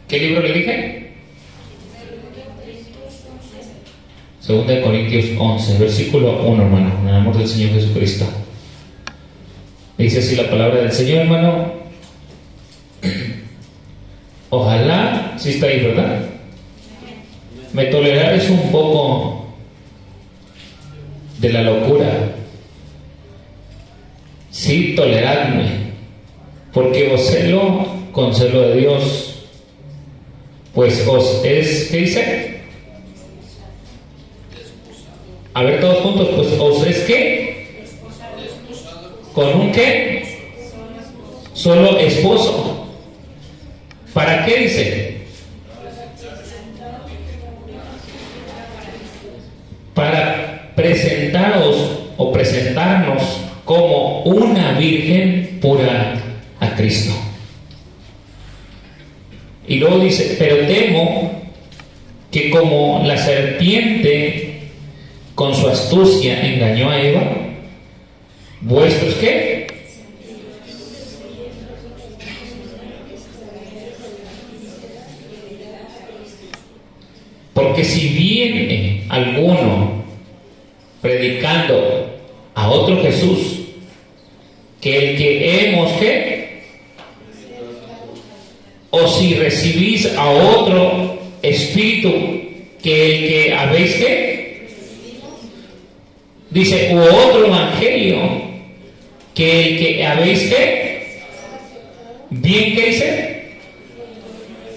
¿Qué libro le dije? 2 Corintios 11, versículo 1, hermano, en el amor del Señor Jesucristo. Dice así la palabra del Señor, hermano. Ojalá, sí está ahí, ¿verdad? Me tolerares un poco de la locura. Sí, toleradme, porque os celo con celo de Dios, pues os es, ¿qué dice? A ver todos juntos, pues os es ¿qué? ¿Con un qué? Solo esposo. ¿Para qué dice? Para presentaros o presentarnos como una virgen pura a Cristo. Y luego dice, pero temo que como la serpiente con su astucia engañó a Eva, vuestros ¿qué? Porque si viene alguno predicando a otro Jesús que el que hemos ¿qué? O si recibís a otro espíritu que el que habéis ¿qué? Dice, u otro evangelio que el que habéis ¿qué? Bien, ¿qué dice?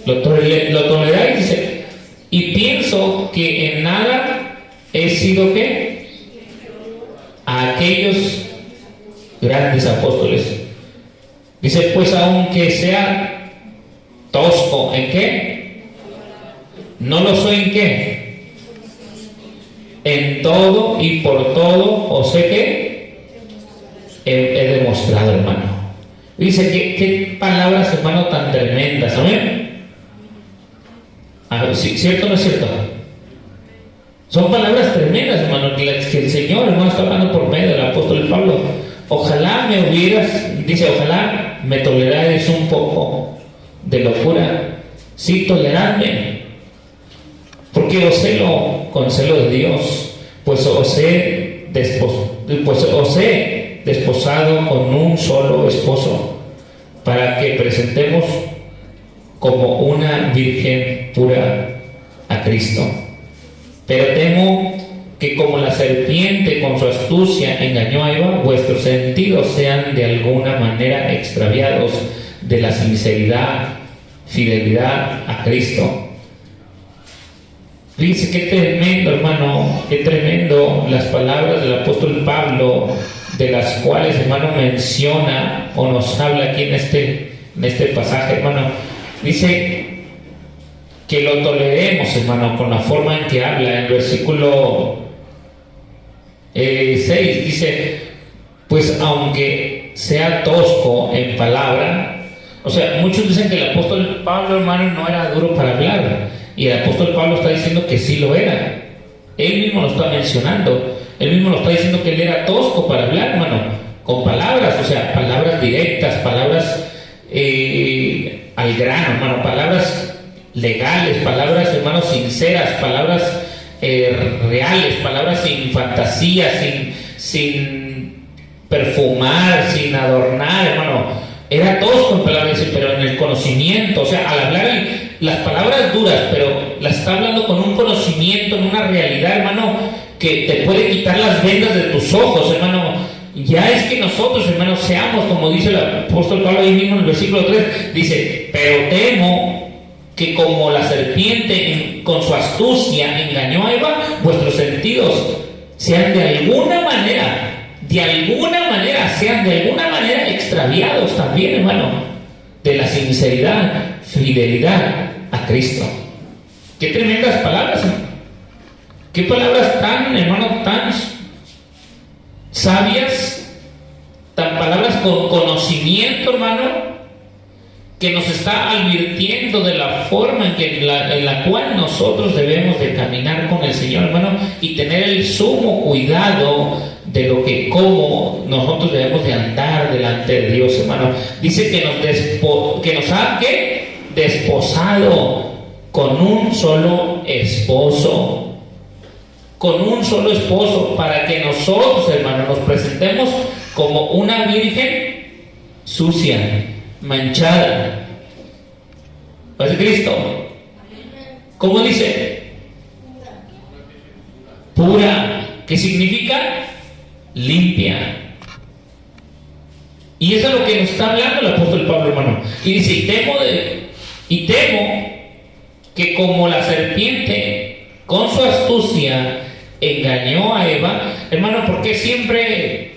Lo toleráis, dice. Y pienso que en nada he sido ¿qué? A aquellos grandes apóstoles. Dice, pues aunque sea tosco, ¿en qué? No lo soy en qué. En todo y por todo, o sé que he demostrado, hermano. Dice, ¿qué palabras, hermano, tan tremendas? ¿Amén? ¿Cierto o no es cierto? Son palabras tremendas, hermano, que el Señor, hermano, está hablando por medio del apóstol Pablo. Ojalá me hubieras, dice, ojalá me tolerares un poco de locura. Sí, toleradme, porque os celo con celo de Dios, pues os he desposado con un solo esposo, para que presentemos como una virgen pura a Cristo. Pero temo que como la serpiente con su astucia engañó a Eva, vuestros sentidos sean de alguna manera extraviados de la sinceridad, fidelidad a Cristo. Dice, qué tremendo, hermano, qué tremendo las palabras del apóstol Pablo, de las cuales, hermano, menciona o nos habla aquí en este pasaje, hermano. Dice que lo toleremos, hermano, con la forma en que habla. En el versículo 6 dice, pues aunque sea tosco en palabra, o sea, muchos dicen que el apóstol Pablo, hermano, no era duro para hablar, y el apóstol Pablo está diciendo que sí lo era. Él mismo lo está mencionando, él mismo lo está diciendo que él era tosco para hablar, hermano, con palabras, o sea, palabras directas, palabras al grano, hermano, palabras legales, palabras, hermano, sinceras, palabras reales, palabras sin fantasía, sin perfumar, sin adornar, hermano. Era tosco en palabras, pero en el conocimiento, o sea, al hablar las palabras duras, pero las está hablando con un conocimiento, en una realidad, hermano, que te puede quitar las vendas de tus ojos, hermano. Ya es que nosotros, hermanos, seamos, como dice el apóstol Pablo ahí mismo en el versículo 3, dice, pero temo que como la serpiente con su astucia engañó a Eva, vuestros sentidos sean de alguna manera, sean de alguna manera extraviados también, hermano, de la sinceridad, fidelidad a Cristo. Qué tremendas palabras, hermano. Qué palabras tan, hermano, tan sabias, tan palabras con conocimiento, hermano, que nos está advirtiendo de la forma en la cual nosotros debemos de caminar con el Señor, hermano, y tener el sumo cuidado de cómo nosotros debemos de andar delante de Dios, hermano. Dice que nos ha desposado con un solo esposo. Con un solo esposo, para que nosotros, hermanos, nos presentemos como una virgen sucia, manchada. ¿Para Cristo? ¿Cómo dice? Pura. ¿Qué significa? Limpia. Y eso es lo que nos está hablando el apóstol Pablo, hermano. Y dice, y temo que como la serpiente con su astucia engañó a Eva, hermano, porque siempre,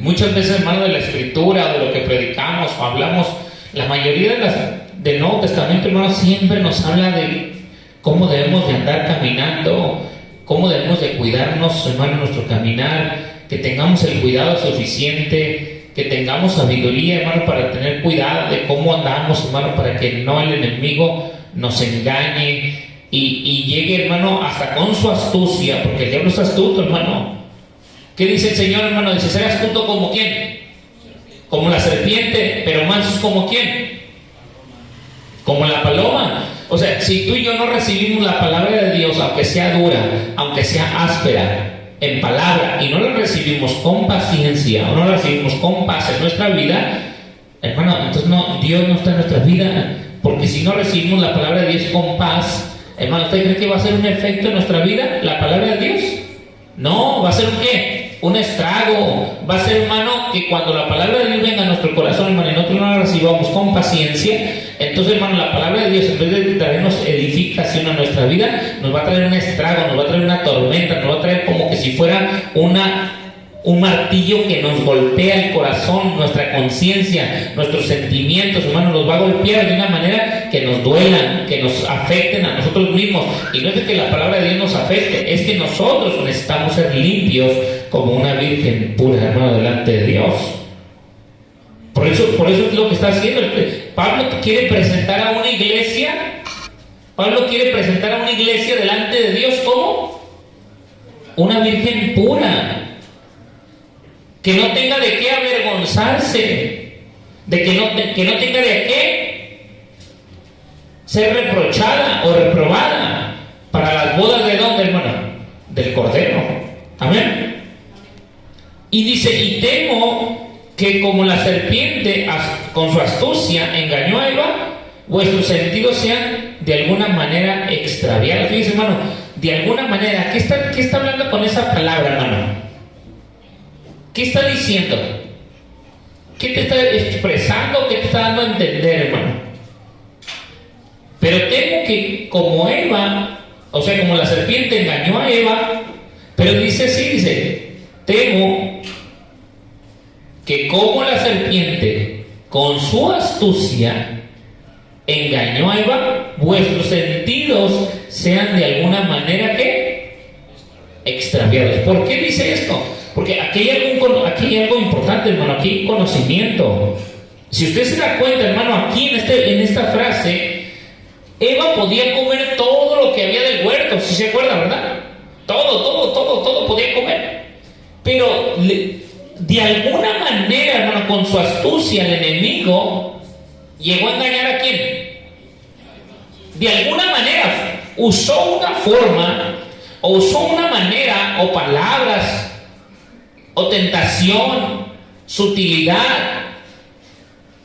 muchas veces, hermano, de la escritura, de lo que predicamos o hablamos, la mayoría del Nuevo Testamento, hermano, siempre nos habla de cómo debemos de andar caminando, cómo debemos de cuidarnos, hermano, nuestro caminar, que tengamos el cuidado suficiente, que tengamos sabiduría, hermano, para tener cuidado de cómo andamos, hermano, para que no el enemigo nos engañe y llegue, hermano, hasta con su astucia, porque el diablo es astuto, hermano. ¿Qué dice el Señor, hermano? Dice, ser astuto como quién, como la serpiente, pero mansos como quién, como la paloma. O sea, si tú y yo no recibimos la palabra de Dios, aunque sea dura, aunque sea áspera en palabra, y no la recibimos con paciencia, o no la recibimos con paz en nuestra vida, hermano, entonces no, Dios no está en nuestra vida. Porque si no recibimos la palabra de Dios con paz, hermano, ¿usted cree que va a ser un efecto en nuestra vida la palabra de Dios? No, va a ser un ¿qué? Un estrago. Va a ser, hermano, que cuando la palabra de Dios venga a nuestro corazón, hermano, y nosotros no la recibamos con paciencia, entonces, hermano, la palabra de Dios, en vez de traernos edificación a nuestra vida, nos va a traer un estrago, nos va a traer una tormenta, nos va a traer como que si fuera un martillo que nos golpea el corazón, nuestra conciencia, nuestros sentimientos, hermano, nos va a golpear de una manera que nos duelan, que nos afecten a nosotros mismos. Y no es de que la palabra de Dios nos afecte, es que nosotros necesitamos ser limpios como una virgen pura, hermano, delante de Dios. Por eso es lo que está haciendo. Pablo quiere presentar a una iglesia, delante de Dios como una virgen pura, que no tenga de qué avergonzarse, de que no tenga de qué ser reprochada o reprobada para las bodas de ¿dónde, hermano? Del Cordero. Amén. Y dice, y temo que como la serpiente con su astucia engañó a Eva, vuestros sentidos sean de alguna manera extraviados. Fíjense, hermano, de alguna manera, ¿qué está hablando con esa palabra, hermano? ¿Qué está diciendo? ¿Qué te está expresando? ¿Qué te está dando a entender, hermano? Pero temo que como Eva, o sea, como la serpiente engañó a Eva, pero dice, temo que como la serpiente con su astucia engañó a Eva, vuestros sentidos sean de alguna manera ¿qué? Extraviados. ¿Por qué dice esto? Porque aquí hay algo importante, hermano, aquí hay conocimiento. Si usted se da cuenta, hermano, aquí en esta frase, Eva podía comer todo lo que había del huerto, si se acuerda, ¿verdad? Todo podía comer. Pero de alguna manera, hermano, con su astucia, el enemigo llegó a engañar ¿a quién? De alguna manera usó una forma, o usó una manera, o palabras, o tentación, sutilidad,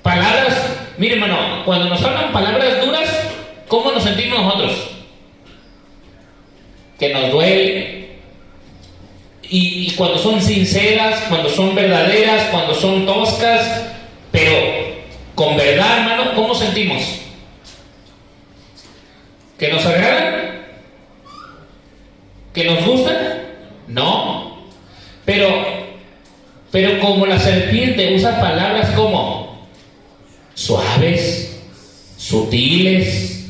palabras. Mire, hermano, cuando nos hablan palabras duras, ¿cómo nos sentimos nosotros? Que nos duele. Y cuando son sinceras, cuando son verdaderas, cuando son toscas, pero con verdad, hermano, ¿cómo sentimos? ¿Que nos agradan? ¿Que nos gustan? No. Pero como la serpiente usa palabras como suaves, sutiles,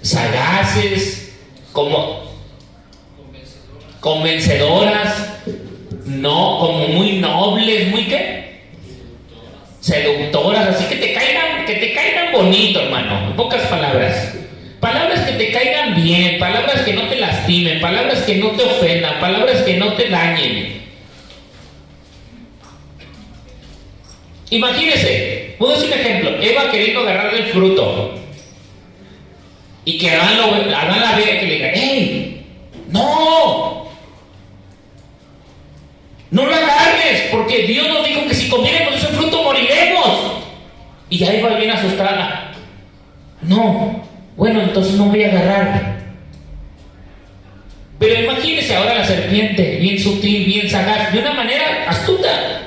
sagaces, como convencedoras, no, como muy nobles, muy ¿qué? Seductoras, así que te caigan bonito, hermano, en pocas palabras. Palabras que te caigan bien, palabras que no te lastimen, palabras que no te ofendan, palabras que no te dañen. Imagínese, Puedo decir un ejemplo: Eva queriendo agarrar del fruto, y que Adán la vea, que le diga: ¡hey! ¡No! ¡No lo agarres! Porque Dios nos dijo que si comiéramos ese fruto moriremos. Y ya Eva bien asustada: no, bueno, entonces no voy a agarrar. Pero imagínese ahora la serpiente, bien sutil, bien sagaz, de una manera astuta,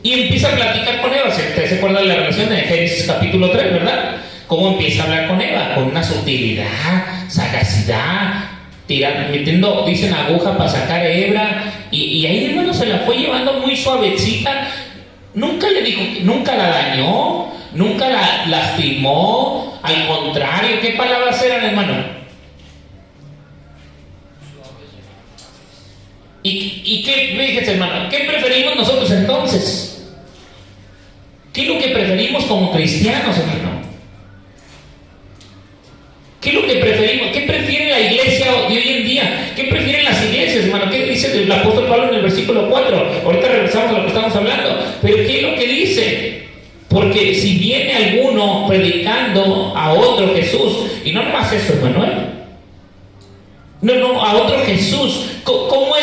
y empieza a platicar con Eva. ¿Ustedes se acuerdan de la relación de Génesis capítulo 3, verdad? Cómo empieza a hablar con Eva, con una sutilidad, sagacidad, metiendo, dicen, aguja para sacar hebra, y ahí, hermano, se la fue llevando muy suavecita. Nunca le dijo, nunca la dañó, nunca la lastimó. Al contrario, ¿qué palabras eran, hermano? ¿Y qué, fíjense, hermano, qué preferimos nosotros entonces? ¿Qué es lo que preferimos como cristianos, hermano? ¿Qué es lo que preferimos? ¿Qué prefiere la iglesia de hoy en día? ¿Qué prefieren las iglesias, hermano? ¿Qué dice el apóstol Pablo en el versículo 4? Ahorita regresamos a lo que estamos hablando. Pero ¿qué es lo que dice? Porque si viene alguno predicando a otro Jesús, y no nomás eso, hermano, no, a otro Jesús. ¿Cómo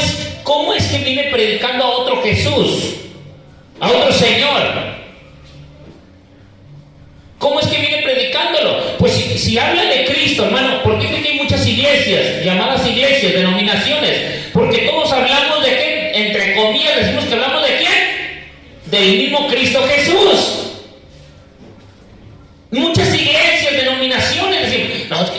es que viene predicando a otro Jesús? A otro Señor. ¿Cómo es que viene predicándolo? Pues si habla de Cristo, hermano, ¿por qué cree que hay muchas iglesias, llamadas iglesias, denominaciones? Porque todos hablamos de qué, entre comillas, decimos que hablamos de quién, del mismo Cristo Jesús. Muchas iglesias, denominaciones, decimos: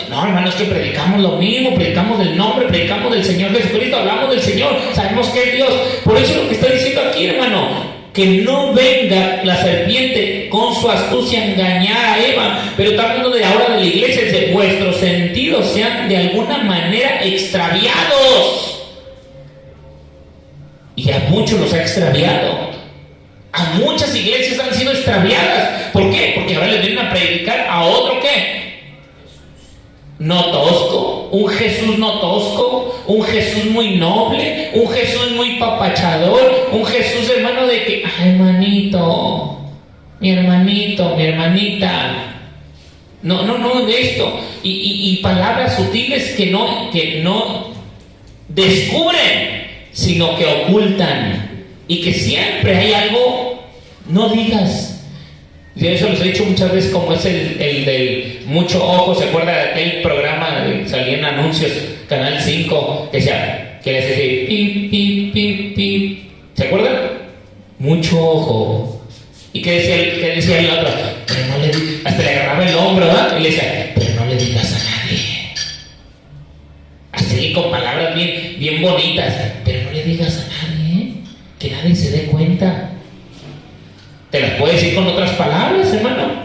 no, hermano, es que predicamos lo mismo, predicamos del nombre, predicamos del Señor Jesucristo, hablamos del Señor, sabemos que es Dios. Por eso es lo que está diciendo aquí, hermano: que no venga la serpiente con su astucia a engañar a Eva. Pero está hablando de ahora de la iglesia, de vuestros sentidos sean de alguna manera extraviados. Y a muchos los ha extraviado. A muchas iglesias han sido extraviadas. ¿Por qué? Porque ahora les vienen a predicar a otro ¿qué? No tosco, un Jesús no tosco, un Jesús muy noble, un Jesús muy papachador, un Jesús, hermano, de que, ay, hermanito, mi hermanita. No, de esto. Y palabras sutiles que no descubren, sino que ocultan. Y que siempre hay algo, no digas. Y eso les he dicho muchas veces, como es el del mucho ojo. ¿Se acuerda de aquel programa que salían anuncios, Canal 5, que decía, que les decía, pip, pip, pip, pip? ¿Se acuerdan? Mucho ojo. ¿Y qué decía el otro? Pero no le digas, hasta le agarraba el hombro, ¿verdad? Y le decía, pero no le digas a nadie. Así, con palabras bien bonitas, pero no le digas a nadie, que nadie se dé cuenta. Te las puedes decir con otras palabras, hermano.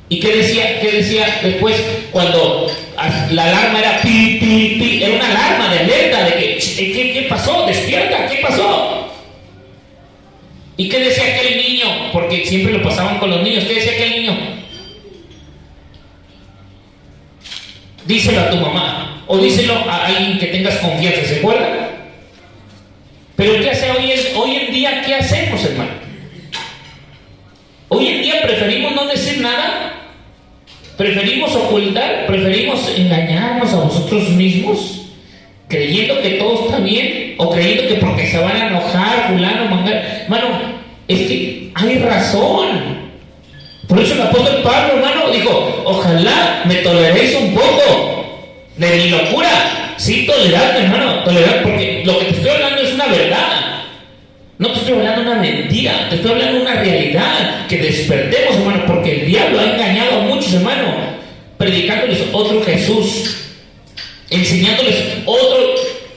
¿Y qué decía después cuando la alarma era pi, pi, pi? Era una alarma de alerta de que ¿qué pasó? Despierta, ¿qué pasó? ¿Y qué decía aquel niño? Porque siempre lo pasaban con los niños. ¿Qué decía aquel niño? Díselo a tu mamá, o díselo a alguien que tengas confianza. ¿Se acuerdan? Pero ¿qué hace hoy en día? ¿Qué hacemos, hermano? Hoy en día preferimos no decir nada, preferimos ocultar, preferimos engañarnos a nosotros mismos, creyendo que todo está bien, o creyendo que porque se van a enojar, fulano, mangano. Hermano, es que hay razón. Por eso el apóstol Pablo, hermano, dijo: ojalá me toleréis un poco de mi locura. Sí, toleradme, hermano, toleradme, porque lo que te estoy hablando es una verdad. No te estoy hablando de una mentira, te estoy hablando de una realidad. Que despertemos, hermano, porque el diablo ha engañado a muchos, hermano, predicándoles otro Jesús, enseñándoles otro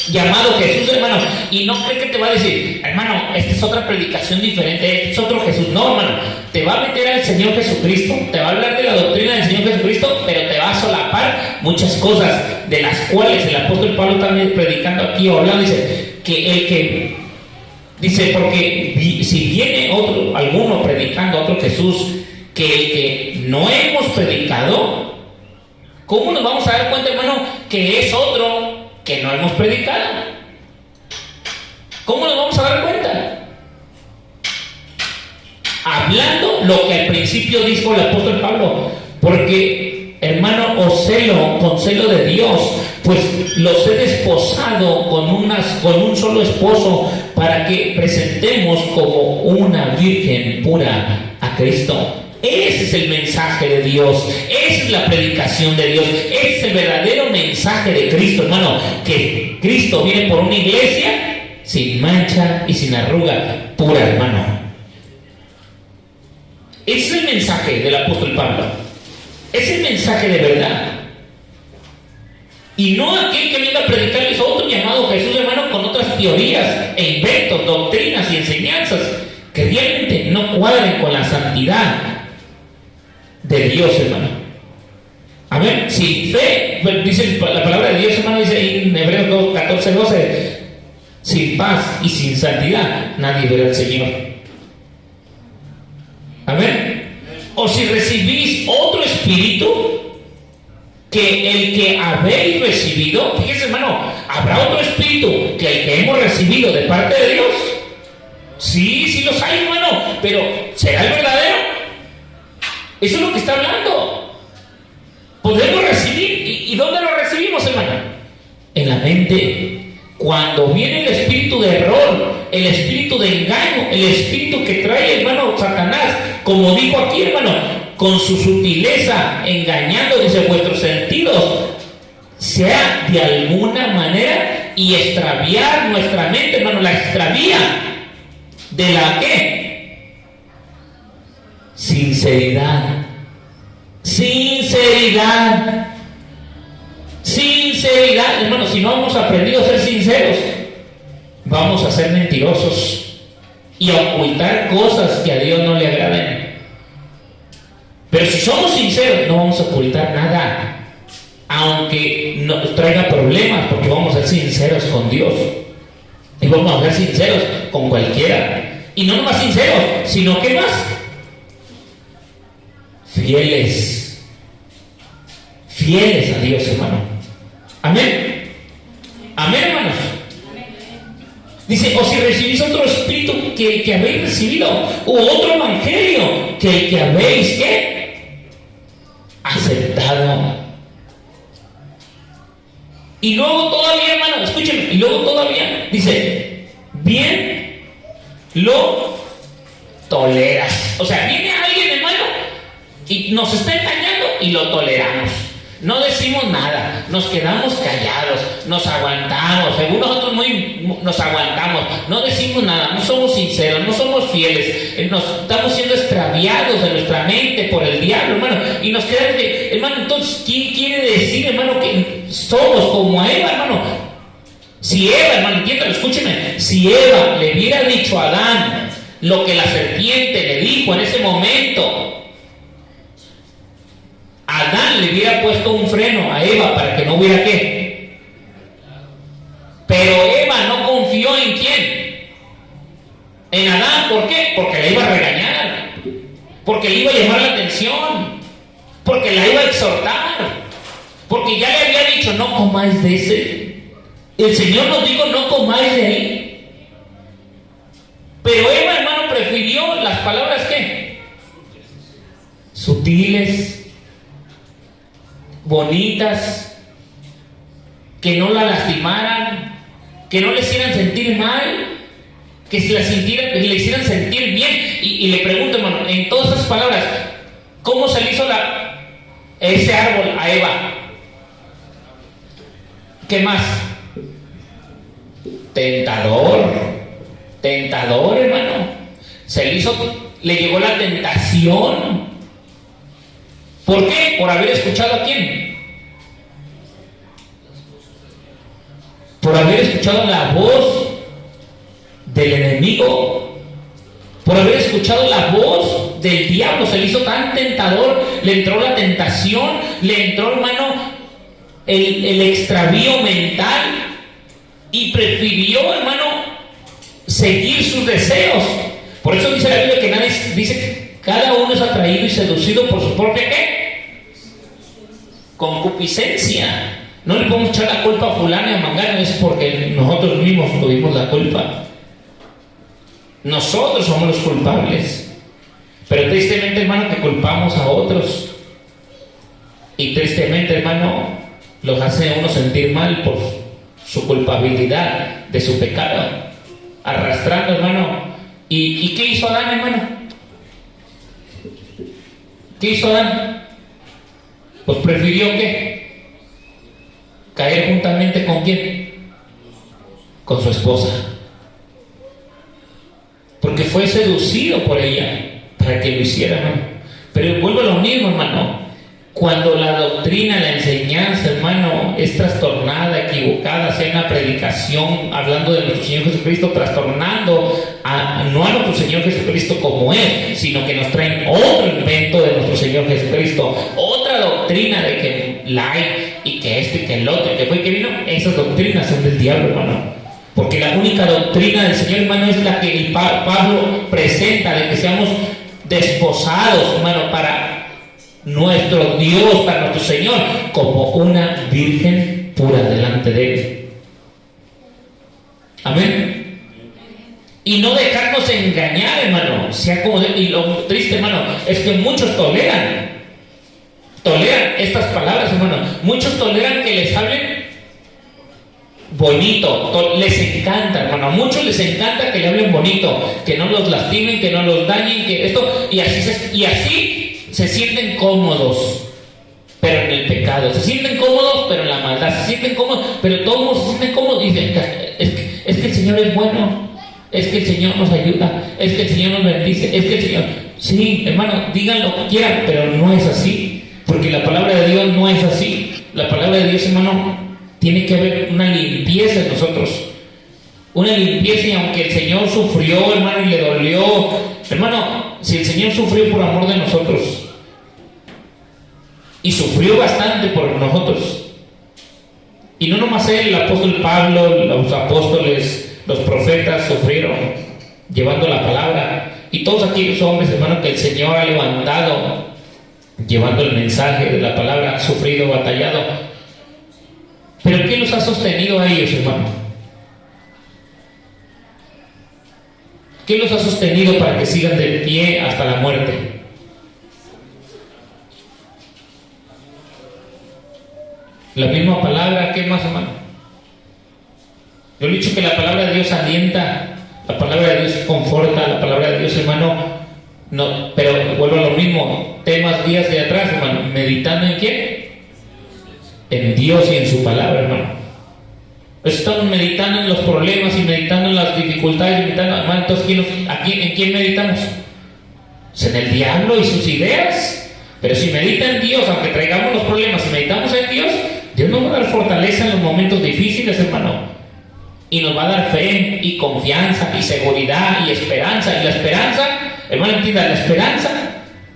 llamado Jesús, hermano. Y no cree que te va a decir: hermano, esta es otra predicación diferente, este es otro Jesús. No, hermano, te va a meter al Señor Jesucristo, te va a hablar de la doctrina del Señor Jesucristo, pero te va a solapar muchas cosas, de las cuales el apóstol Pablo también predicando aquí o hablando, dice que dice, porque si viene alguno predicando a otro Jesús que el que no hemos predicado, ¿cómo nos vamos a dar cuenta, hermano, que es otro que no hemos predicado? ¿Cómo nos vamos a dar cuenta? hablando lo que al principio dijo el apóstol Pablo, porque hermano, os celo con celo de Dios, pues los he desposado con un solo esposo, para que presentemos como una virgen pura a Cristo. Ese es el mensaje de Dios, esa es la predicación de Dios, ese es el verdadero mensaje de Cristo, hermano, que Cristo viene por una iglesia sin mancha y sin arruga, pura, hermano. Ese es el mensaje del apóstol Pablo, es el mensaje de verdad. Y no aquel que venga a predicarles otro llamado Jesús, hermano, con otras teorías e inventos, doctrinas y enseñanzas que realmente no cuadren con la santidad de Dios, hermano. Amén. Sin fe, dice la palabra de Dios, hermano, dice en Hebreos 14:12, sin paz y sin santidad nadie verá al Señor. Amén. O si recibís otro espíritu que el que habéis recibido, fíjese, hermano, habrá otro espíritu que el que hemos recibido de parte de Dios. Sí los hay, hermano, pero ¿será el verdadero? Eso es lo que está hablando. Podemos recibir. ¿Y dónde lo recibimos, hermano? En la mente. Cuando viene el espíritu de error, el espíritu de engaño, el espíritu que trae, hermano, Satanás, como dijo aquí, hermano, con su sutileza, engañando, dice, vuestros sentidos, sea de alguna manera, y extraviar nuestra mente, hermano, la extravía. ¿De la qué? Sinceridad. Hermano, si no hemos aprendido a ser sinceros, vamos a ser mentirosos y a ocultar cosas que a Dios no le agraden. Pero si somos sinceros, no vamos a ocultar nada, aunque nos traiga problemas, porque vamos a ser sinceros con Dios y vamos a ser sinceros con cualquiera. Y no nomás sinceros, sino que más fieles a Dios, hermano. Amén, hermanos. Dice, o si recibís otro espíritu que el que habéis recibido, o otro evangelio que el que habéis, ¿qué? Aceptado. Y luego todavía, hermano, escúchenme, y luego todavía dice, bien lo toleras. O sea, viene alguien, hermano, y nos está engañando y lo toleramos. No decimos nada, nos quedamos callados, nos aguantamos, según nosotros nos aguantamos, no decimos nada, no somos sinceros, no somos fieles, nos estamos siendo extraviados de nuestra mente por el diablo, hermano, y nos quedamos de, hermano, entonces, ¿quién quiere decir, hermano, que somos como Eva, hermano? Si Eva, hermano, entiéndalo, escúcheme, si Eva le hubiera dicho a Adán lo que la serpiente le dijo en ese momento, Adán le hubiera puesto un freno a Eva para que no hubiera qué. Pero Eva no confió en quién. En Adán, ¿por qué? Porque la iba a regañar, porque le iba a llamar la atención, porque la iba a exhortar, porque ya le había dicho, no comáis de ese. El Señor nos dijo, no comáis de ahí. Pero Eva, hermano, prefirió las palabras ¿qué? Sutiles, bonitas, que no la lastimaran, que no le hicieran sentir mal, que se la sintieran, que le hicieran sentir bien. Y le pregunto, hermano, en todas esas palabras, ¿cómo se le hizo ese árbol a Eva? ¿Qué más? Tentador, hermano. Le llegó la tentación. ¿Por qué? Por haber escuchado a quién. Por haber escuchado la voz del enemigo. Por haber escuchado la voz del diablo. Se le hizo tan tentador. Le entró la tentación. Le entró, hermano, el extravío mental. Y prefirió, hermano, seguir sus deseos. Por eso dice la Biblia que nadie dice que cada uno es atraído y seducido por su propia ¿qué? Concupiscencia. No le podemos echar la culpa a fulano y a mangano, es porque nosotros mismos tuvimos la culpa. Nosotros somos los culpables. Pero tristemente, hermano, que culpamos a otros. Y tristemente, hermano, los hace a uno sentir mal por su culpabilidad de su pecado. Arrastrando, hermano. ¿Y qué hizo Adán, hermano? ¿Qué hizo Adán? Pues prefirió ¿qué? Caer juntamente ¿con quién? Con su esposa. Porque fue seducido por ella para que lo hiciera, hermano. Pero vuelvo a lo mismo, hermano. Cuando la doctrina, la enseñanza, hermano, es trastornada, equivocada, sea una predicación hablando de nuestro Señor Jesucristo, trastornando no a nuestro Señor Jesucristo como es, sino que nos traen otro invento de nuestro Señor Jesucristo, otra doctrina de que la hay y que y que el otro, y que fue y que vino. Esas doctrinas son del diablo, hermano. Porque la única doctrina del Señor, hermano, es la que Pablo presenta, de que seamos desposados, hermano, para nuestro Dios, para nuestro Señor, como una virgen pura delante de Él. Amén. Y no dejarnos engañar, hermano. Sea como y lo triste, hermano, es que muchos toleran estas palabras, hermano. Muchos toleran que les hablen bonito, les encanta, hermano. A muchos les encanta que le hablen bonito, que no los lastimen, que no los dañen, que esto, y así se sienten cómodos, pero en el pecado. Se sienten cómodos, pero en la maldad. Se sienten cómodos, pero todos se sienten cómodos. Y dicen, es que el Señor es bueno. Es que el Señor nos ayuda. Es que el Señor nos bendice. Es que el Señor... Sí, hermano, digan lo que quieran, pero no es así. Porque la palabra de Dios no es así. La palabra de Dios, hermano, tiene que haber una limpieza en nosotros. Una limpieza, y aunque el Señor sufrió, hermano, y le dolió, hermano, si el Señor sufrió por amor de nosotros, y sufrió bastante por nosotros, y no nomás él, el apóstol Pablo, los apóstoles, los profetas sufrieron llevando la palabra, y todos aquellos hombres, hermano, que el Señor ha levantado llevando el mensaje de la palabra, han sufrido, batallado. Pero ¿qué los ha sostenido a ellos, hermano? ¿Qué los ha sostenido para que sigan de pie hasta la muerte? La misma palabra. ¿Qué más, hermano? Yo he dicho que la palabra de Dios alienta, la palabra de Dios conforta, la palabra de Dios, hermano, no, pero vuelvo a lo mismo, temas días de atrás, hermano, meditando ¿en quién? En Dios y en su palabra, hermano. Estamos meditando en los problemas y meditando en las dificultades, hermano. Entonces, ¿en quién meditamos? Pues en el diablo y sus ideas. Pero si medita en Dios, aunque traigamos los problemas, si meditamos en Dios, Dios nos va a dar fortaleza en los momentos difíciles, hermano. Y nos va a dar fe y confianza y seguridad y esperanza. Y la esperanza, hermano, entienda, la esperanza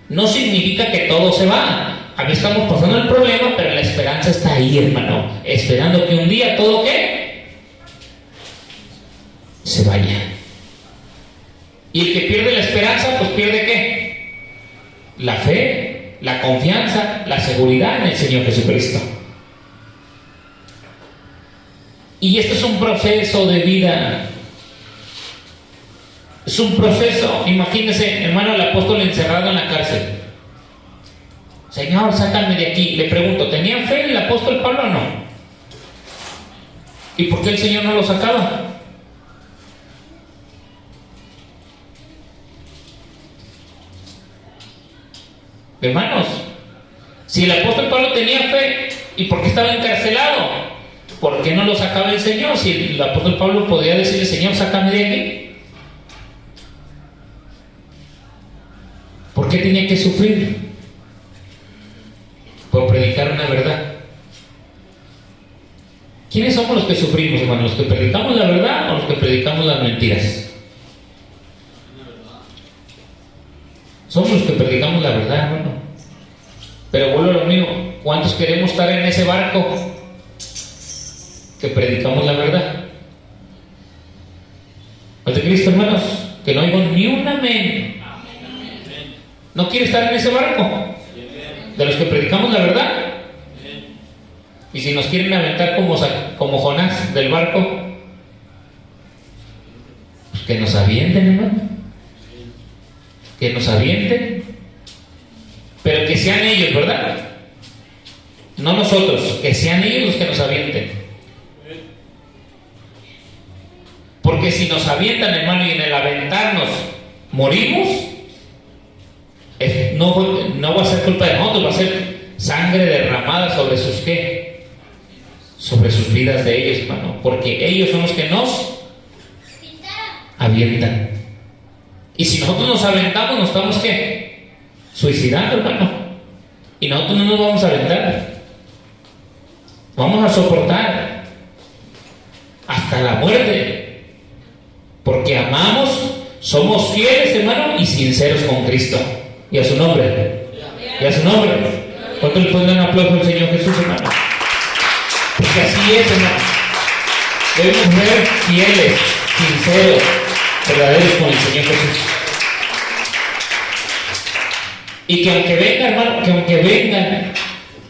no significa que todo se va. Aquí estamos pasando el problema, pero la esperanza está ahí, hermano, esperando que un día todo ¿qué? Se vaya. Y el que pierde la esperanza, pues pierde ¿qué? La fe, la confianza, la seguridad en el Señor Jesucristo. Y esto es un proceso de vida. Es un proceso. Imagínense, hermano, el apóstol encerrado en la cárcel. Señor, sácame de aquí. Le pregunto, ¿tenían fe en el apóstol Pablo o no? ¿Y por qué el Señor no lo sacaba? Hermanos, si el apóstol Pablo tenía fe, ¿y por qué estaba encarcelado? ¿Por qué no lo sacaba el Señor? Si el apóstol Pablo podía decirle, Señor, sácame de aquí. ¿Por qué tenía que sufrir? Por predicar una verdad. ¿Quiénes somos los que sufrimos, hermano? ¿Los que predicamos la verdad o los que predicamos las mentiras? Somos los que predicamos la verdad, hermano. Pero vuelvo a lo mismo, ¿cuántos queremos estar en ese barco que predicamos la verdad? ¿Los de Cristo, hermanos? Que no oigo ni un amén. ¿No quiere estar en ese barco de los que predicamos la verdad? Y si nos quieren aventar como Jonás del barco, pues que nos avienten, hermano. que nos avienten, pero que sean ellos, ¿verdad? No nosotros, que sean ellos los que nos avienten. Porque si nos avientan, hermano, y en el aventarnos morimos, no va a ser culpa de nosotros, va a ser sangre derramada sobre sus ¿qué? Sobre sus vidas de ellos, hermano, porque ellos son los que nos avientan. Y si nosotros nos aventamos, nos estamos ¿qué? Suicidando, hermano. Y nosotros no nos vamos a aventar. Vamos a soportar hasta la muerte, porque amamos, somos fieles, hermano, y sinceros con Cristo. Y a su nombre. Y a su nombre. ¿Cuánto le pueden dar un aplauso al Señor Jesús, hermano? Porque así es, hermano. Debemos ser fieles, sinceros, verdaderos con el Señor Jesús. Y que aunque venga, hermano, que aunque vengan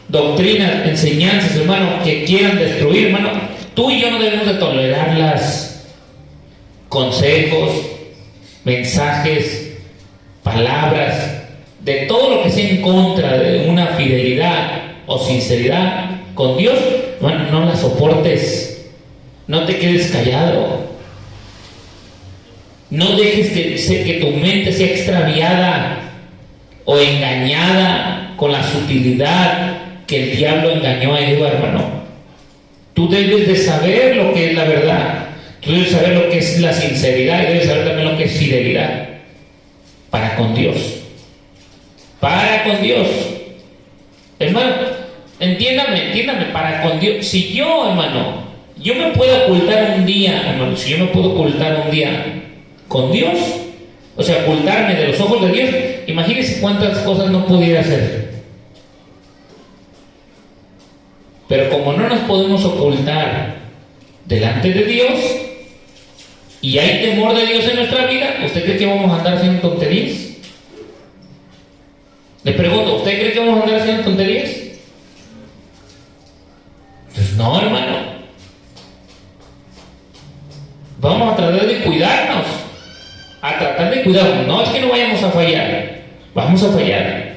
doctrinas, enseñanzas, hermano, que quieran destruir, hermano, tú y yo no debemos de tolerarlas. Consejos, mensajes, palabras, de todo lo que sea en contra de una fidelidad o sinceridad con Dios, hermano, no la soportes. No te quedes callado. No dejes que tu mente sea extraviada o engañada con la sutilidad que el diablo engañó a Eva, hermano. Tú debes de saber lo que es la verdad. Tú debes saber lo que es la sinceridad y debes saber también lo que es fidelidad para con Dios. Para con Dios. Hermano, entiéndame, para con Dios. Si yo, hermano, yo me puedo ocultar un día, hermano, si yo me puedo ocultar un día con Dios, o sea, ocultarme de los ojos de Dios, imagínense cuántas cosas no pudiera hacer. Pero como no nos podemos ocultar delante de Dios y hay temor de Dios en nuestra vida, ¿usted cree que vamos a andar haciendo tonterías? Le pregunto, ¿usted cree que vamos a andar haciendo tonterías? Pues no, hermano. Vamos a tratar de cuidarnos. A tratar de cuidarnos. No es que no vayamos a fallar. Vamos a fallar.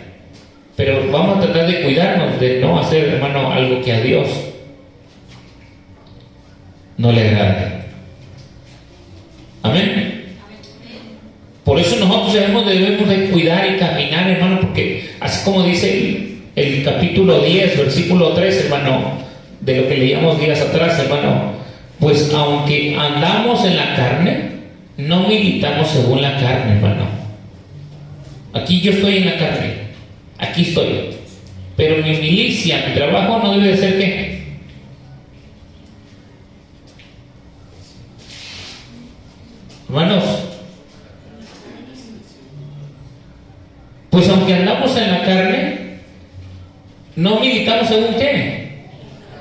Pero vamos a tratar de cuidarnos de no hacer, hermano, algo que a Dios no le agrade. Amén. Por eso nosotros debemos de cuidar y caminar, hermano, porque así como dice el capítulo 10, versículo 3, hermano, de lo que leíamos días atrás, hermano, pues aunque andamos en la carne, no militamos según la carne, hermano. Aquí yo estoy en la carne, aquí estoy, pero mi milicia, mi trabajo no debe de ser ¿qué? Hermanos, pues aunque andamos en la carne, no militamos según ¿qué?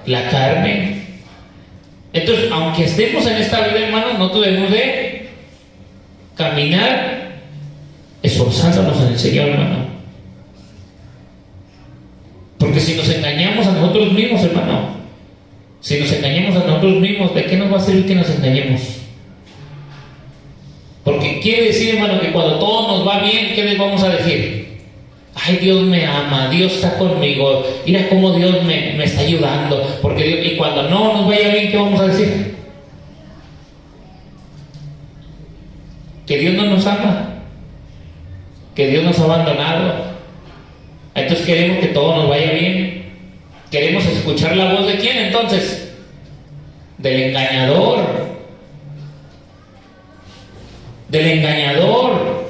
La carne. Entonces, aunque estemos en esta vida, hermanos, no debemos de caminar esforzándonos en el Señor, hermano. Porque si nos engañamos a nosotros mismos, hermano, si nos engañamos a nosotros mismos, ¿de qué nos va a servir que nos engañemos? Porque quiere decir, hermano, que cuando todo nos va bien, ¿qué les vamos a decir? Ay, Dios me ama, Dios está conmigo, mira cómo Dios me está ayudando. Porque Dios, y cuando no nos vaya bien, ¿qué vamos a decir? Que Dios no nos ama, que Dios nos ha abandonado. Entonces queremos que todo nos vaya bien. Queremos escuchar la voz de ¿quién entonces? Del engañador. Del engañador,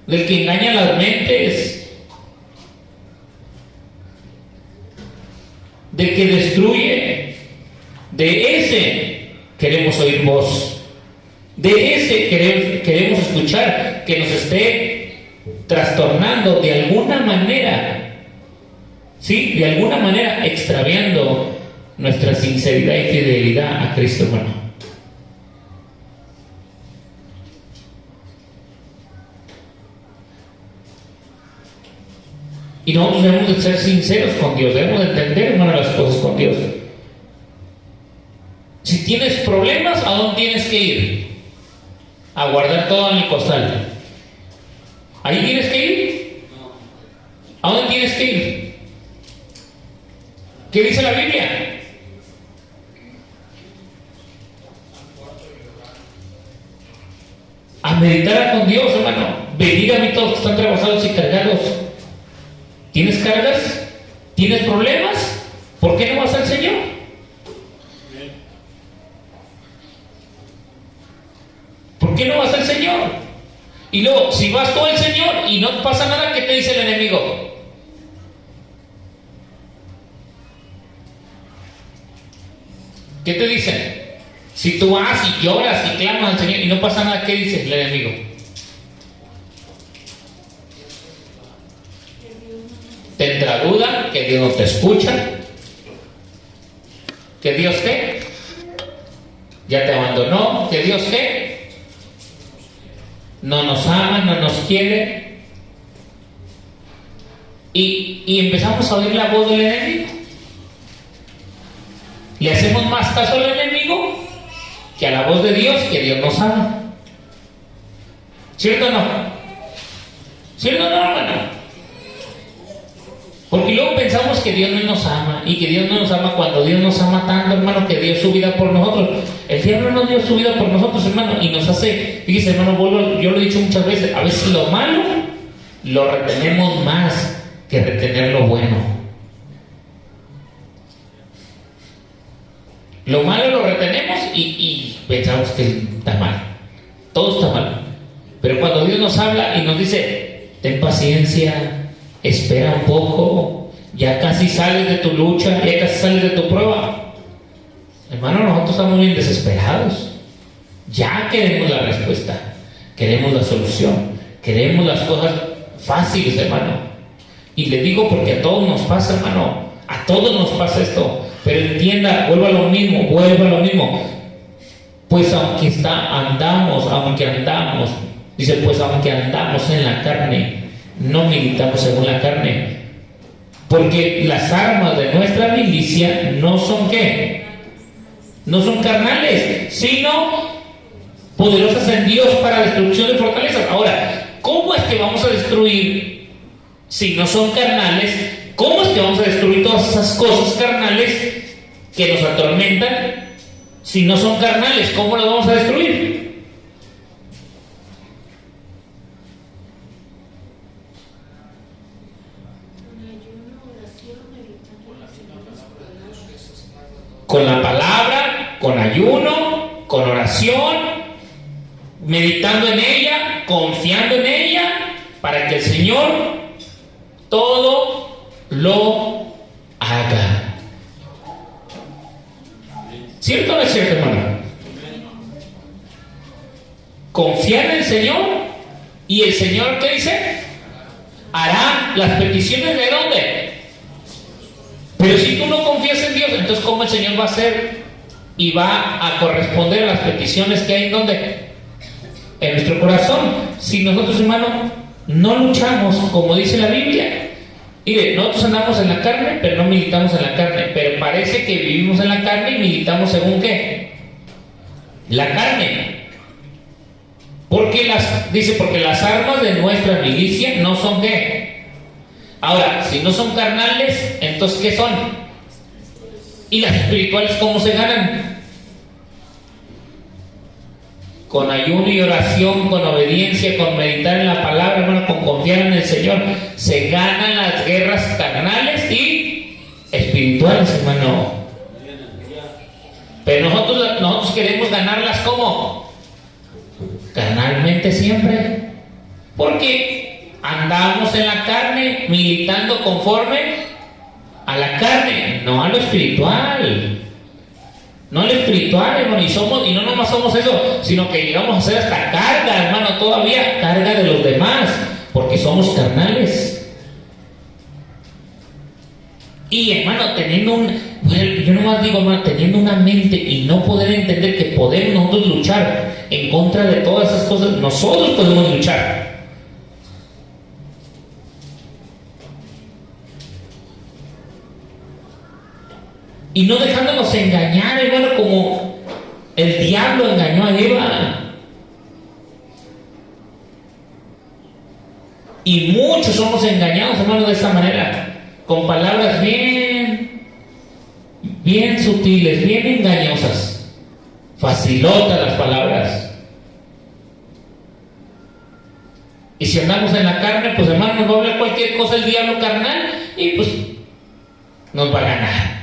del que engaña las mentes, del que destruye. De ese queremos oír voz, de ese queremos escuchar, que nos esté trastornando de alguna manera, ¿sí? De alguna manera extraviando nuestra sinceridad y fidelidad a Cristo, hermano. Y nosotros debemos de ser sinceros con Dios, debemos de entender, hermano, las cosas con Dios. Si tienes problemas, ¿a dónde tienes que ir? A guardar todo en el costal. ¿Ahí tienes que ir? ¿A dónde tienes que ir? ¿Qué dice la Biblia? A meditar con Dios, hermano. Venid a mí todos que están trabajados y cargados. ¿Tienes cargas? ¿Tienes problemas? ¿Por qué no vas al Señor? ¿Por qué no vas al Señor? Y luego, si vas tú al Señor y no pasa nada, ¿qué te dice el enemigo? ¿Qué te dicen? Si tú vas y lloras y clamas al Señor y no pasa nada, ¿qué dice el enemigo? Tendrá duda, que Dios no te escucha, que Dios qué, ya te abandonó, que Dios qué, no nos ama, no nos quiere, y empezamos a oír la voz del enemigo. Le hacemos más caso al enemigo que a la voz de Dios, que Dios nos ama. ¿Cierto o no? ¿Cierto o no, hermano? Porque luego pensamos que Dios no nos ama, y que Dios no nos ama cuando Dios nos ama tanto, hermano, que dio su vida por nosotros. El diablo no dio su vida por nosotros, hermano, y nos hace, fíjese, hermano, yo lo he dicho muchas veces, a veces lo malo lo retenemos más que retener lo bueno. Lo malo lo retenemos y pensamos que está mal. Todo está mal. Pero cuando Dios nos habla y nos dice, ten paciencia, espera un poco, ya casi sales de tu lucha, ya casi sales de tu prueba. Hermano, nosotros estamos bien desesperados. Ya queremos la respuesta, queremos la solución, queremos las cosas fáciles, hermano. Y le digo porque a todos nos pasa, hermano, a todos nos pasa esto. Pero entienda, vuelva a lo mismo. Pues aunque andamos, dice, pues aunque andamos en la carne, no militamos según la carne. Porque las armas de nuestra milicia no son ¿qué? No son carnales, sino poderosas en Dios para destrucción de fortalezas. Ahora, ¿cómo es que vamos a destruir si no son carnales? ¿Cómo es que vamos a destruir todas esas cosas carnales que nos atormentan si no son carnales? ¿Cómo las vamos a destruir? Con la palabra, con ayuno, con oración, meditando en ella, confiando en ella, para que el Señor todo lo haga. ¿Cierto o no es cierto, hermano? Confiar en el Señor, y el Señor, ¿qué dice? Hará las peticiones de ¿dónde? Pero si tú no confías en Dios, entonces ¿cómo el Señor va a hacer y va a corresponder a las peticiones que hay en ¿dónde? En nuestro corazón. Si nosotros, hermano, no luchamos como dice la Biblia. Mire, nosotros andamos en la carne, pero no militamos en la carne. Pero parece que vivimos en la carne y militamos según ¿qué? La carne. Porque las armas de nuestra milicia no son ¿qué? Ahora, si no son carnales, entonces ¿qué son? ¿Y las espirituales cómo se ganan? Con ayuno y oración, con obediencia, con meditar en la palabra, hermano, con confiar en el Señor, se ganan las guerras carnales y espirituales, hermano. Pero nosotros queremos ganarlas ¿cómo? Carnalmente siempre. Porque andamos en la carne, militando conforme a la carne, no a lo espiritual. No lo espiritual, hermano, y no nomás somos eso, sino que llegamos a ser hasta carga, hermano, todavía carga de los demás, porque somos carnales. Y hermano, yo nomás digo, hermano, teniendo una mente y no poder entender que podemos nosotros luchar en contra de todas esas cosas, nosotros podemos luchar. Y no dejándonos engañar, hermano, como el diablo engañó a Eva. Y muchos somos engañados, hermanos, de esa manera, con palabras bien sutiles, bien engañosas, facilotas las palabras. Y si andamos en la carne, pues hermano, nos va a hablar cualquier cosa el diablo carnal y pues nos va a ganar.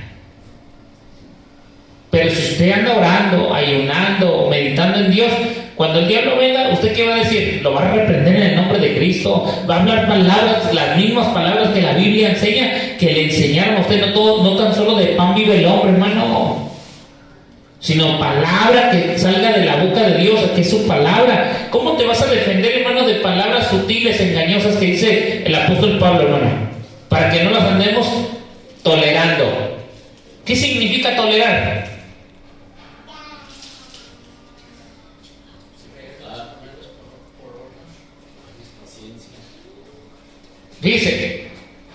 Pero si usted anda orando, ayunando o meditando en Dios, cuando el diablo venga, ¿usted qué va a decir? Lo va a reprender en el nombre de Cristo. Va a hablar palabras, las mismas palabras que la Biblia enseña, que le enseñaron a usted. No tan solo de pan vive el hombre, hermano, sino palabra que salga de la boca de Dios, que es su palabra. ¿Cómo te vas a defender, hermano, de palabras sutiles, engañosas que dice el apóstol Pablo, hermano? Para que no las andemos tolerando. ¿Qué significa tolerar? Dice,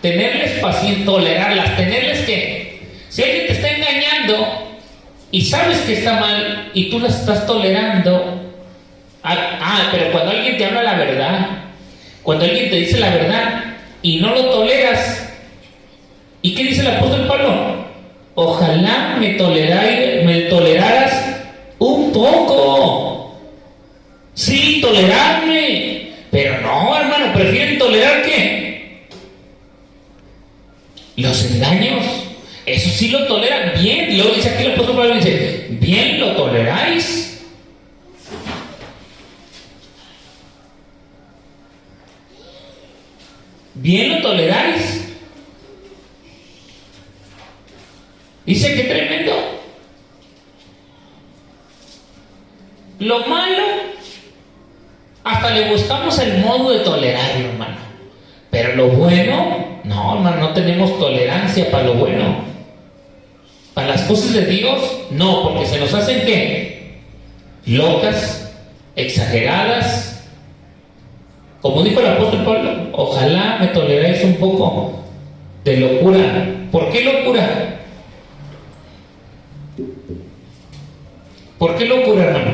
tenerles paciencia, tolerarlas, tenerles que, si alguien te está engañando y sabes que está mal y tú las estás tolerando, pero cuando alguien te habla la verdad, cuando alguien te dice la verdad y no lo toleras, ¿y qué dice el apóstol Pablo? Ojalá me toleraras un poco. Sí, tolerarme, pero no, hermano, prefieren tolerar ¿qué? Los engaños. Eso sí lo toleran bien. Y luego dice aquí el apóstol Pablo, dice, bien lo toleráis. Bien lo toleráis. Dice que tremendo. Lo malo, hasta le buscamos el modo de tolerarlo, hermano. Pero lo bueno, no, hermano, no tenemos tolerancia para lo bueno. Para las cosas de Dios, no, porque se nos hacen ¿qué? Locas, exageradas. Como dijo el apóstol Pablo, ojalá me toleréis un poco de locura. ¿Por qué locura? ¿Por qué locura, hermano?